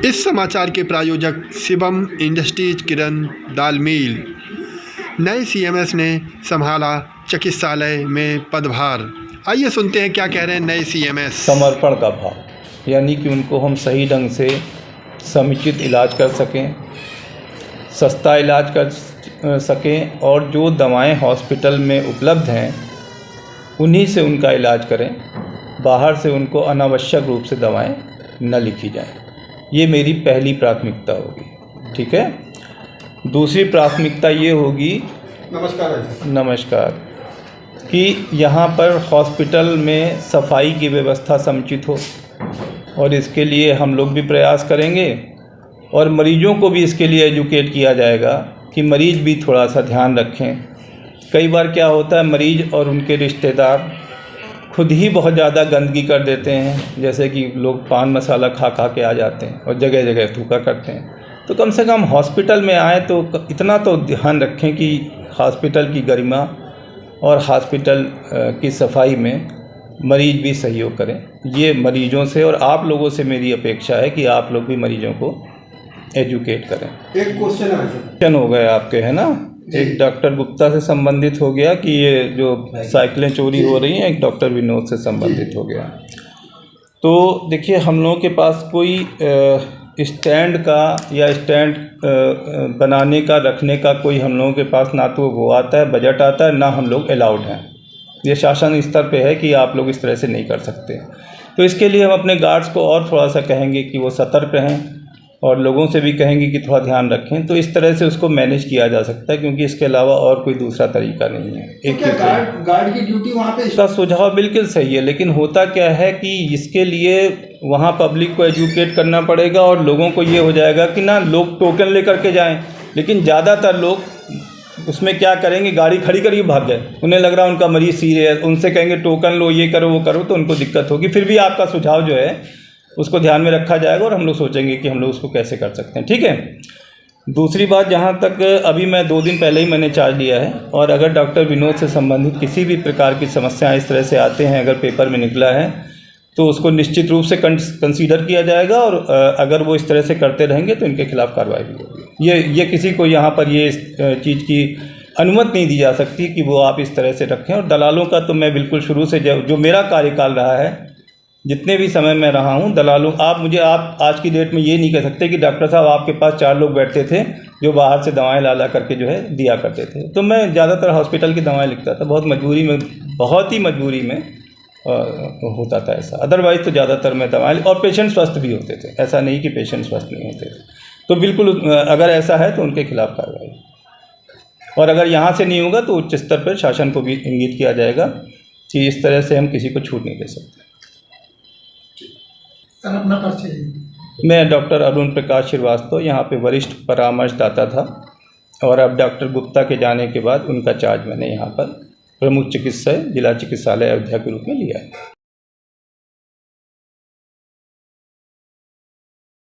इस समाचार के प्रायोजक शिवम इंडस्ट्रीज किरण दाल मिल। नए सीएमएस ने संभाला चिकित्सालय में पदभार। आइए सुनते हैं क्या कह रहे हैं नए सीएमएस। समर्पण का भाव, यानी कि उनको हम सही ढंग से समुचित इलाज कर सकें, सस्ता इलाज कर सकें और जो दवाएं हॉस्पिटल में उपलब्ध हैं उन्हीं से उनका इलाज करें। बाहर से उनको अनावश्यक रूप से दवाएं न लिखी जाएं। ये मेरी पहली प्राथमिकता होगी। ठीक है। दूसरी प्राथमिकता ये होगी, नमस्कार, कि यहाँ पर हॉस्पिटल में सफाई की व्यवस्था समुचित हो और इसके लिए हम लोग भी प्रयास करेंगे और मरीजों को भी इसके लिए एजुकेट किया जाएगा कि मरीज़ भी थोड़ा सा ध्यान रखें। कई बार क्या होता है, मरीज़ और उनके रिश्तेदार खुद ही बहुत ज़्यादा गंदगी कर देते हैं, जैसे कि लोग पान मसाला खा के आ जाते हैं और जगह जगह थूका करते हैं। तो कम से कम हॉस्पिटल में आए तो इतना तो ध्यान रखें कि हॉस्पिटल की गरिमा और हॉस्पिटल की सफाई में मरीज़ भी सहयोग करें। ये मरीजों से और आप लोगों से मेरी अपेक्षा है कि आप लोग भी मरीजों को एजुकेट करें। एक क्वेश्चन हो गए आपके, है ना। एक डॉक्टर गुप्ता से संबंधित हो गया कि ये जो साइकिलें चोरी हो रही हैं, एक डॉक्टर विनोद से संबंधित हो गया। तो देखिए, हम लोगों के पास कोई स्टैंड का या स्टैंड बनाने का, रखने का कोई हम लोगों के पास ना तो वो आता है, बजट आता है, ना हम लोग अलाउड हैं। ये शासन स्तर पे है कि आप लोग इस तरह से नहीं कर सकते। तो इसके लिए हम अपने गार्ड्स को और थोड़ा सा कहेंगे कि वो सतर्क रहें और लोगों से भी कहेंगे कि थोड़ा ध्यान रखें। तो इस तरह से उसको मैनेज किया जा सकता है, क्योंकि इसके अलावा और कोई दूसरा तरीका नहीं है। तो क्या गार्ड की ड्यूटी वहाँ पे? इसका सुझाव बिल्कुल सही है, लेकिन होता क्या है कि इसके लिए वहाँ पब्लिक को एजुकेट करना पड़ेगा और लोगों को ये हो जाएगा कि ना लोग टोकन लेकर के जाएं, लेकिन ज़्यादातर लोग उसमें क्या करेंगे, गाड़ी खड़ी करके भाग जाए। उन्हें लग रहा है उनका मरीज़ सीरियस, उनसे कहेंगे टोकन लो, ये करो वो करो, तो उनको दिक्कत होगी। फिर भी आपका सुझाव जो है उसको ध्यान में रखा जाएगा और हम लोग सोचेंगे कि हम लोग उसको कैसे कर सकते हैं। ठीक है। दूसरी बात, जहाँ तक अभी मैं 2 दिन पहले ही मैंने चार्ज लिया है, और अगर डॉक्टर विनोद से संबंधित किसी भी प्रकार की समस्याएं इस तरह से आते हैं, अगर पेपर में निकला है, तो उसको निश्चित रूप से कंसीडर किया जाएगा और अगर वो इस तरह से करते रहेंगे तो इनके खिलाफ कार्रवाई भी होगी। ये किसी को यहाँ पर ये चीज़ की अनुमति नहीं दी जा सकती कि वो आप इस तरह से रखें। और दलालों का तो मैं बिल्कुल शुरू से जो मेरा कार्यकाल रहा है, जितने भी समय में रहा हूँ, दलालों, आप आज की डेट में ये नहीं कह सकते कि डॉक्टर साहब आपके पास 4 लोग बैठते थे जो बाहर से दवाएं ला करके जो है दिया करते थे। तो मैं ज़्यादातर हॉस्पिटल की दवाएं लिखता था, बहुत ही मजबूरी में होता था ऐसा। अदरवाइज़ तो ज़्यादातर मैं दवाएं, और पेशेंट स्वस्थ भी होते थे, ऐसा नहीं कि पेशेंट स्वस्थ नहीं होते थे। तो बिल्कुल अगर ऐसा है तो उनके खिलाफ कार्रवाई, और अगर यहाँ से नहीं होगा तो उच्च स्तर पर शासन को भी इंगित किया जाएगा कि इस तरह से हम किसी को छूट नहीं दे सकते। अपना परिचय। मैं डॉक्टर अरुण प्रकाश श्रीवास्तव, यहाँ पे वरिष्ठ परामर्शदाता था, और अब डॉक्टर गुप्ता के जाने के बाद उनका चार्ज मैंने यहाँ पर प्रमुख चिकित्सक जिला चिकित्सालय अयोध्या के रूप में लिया है।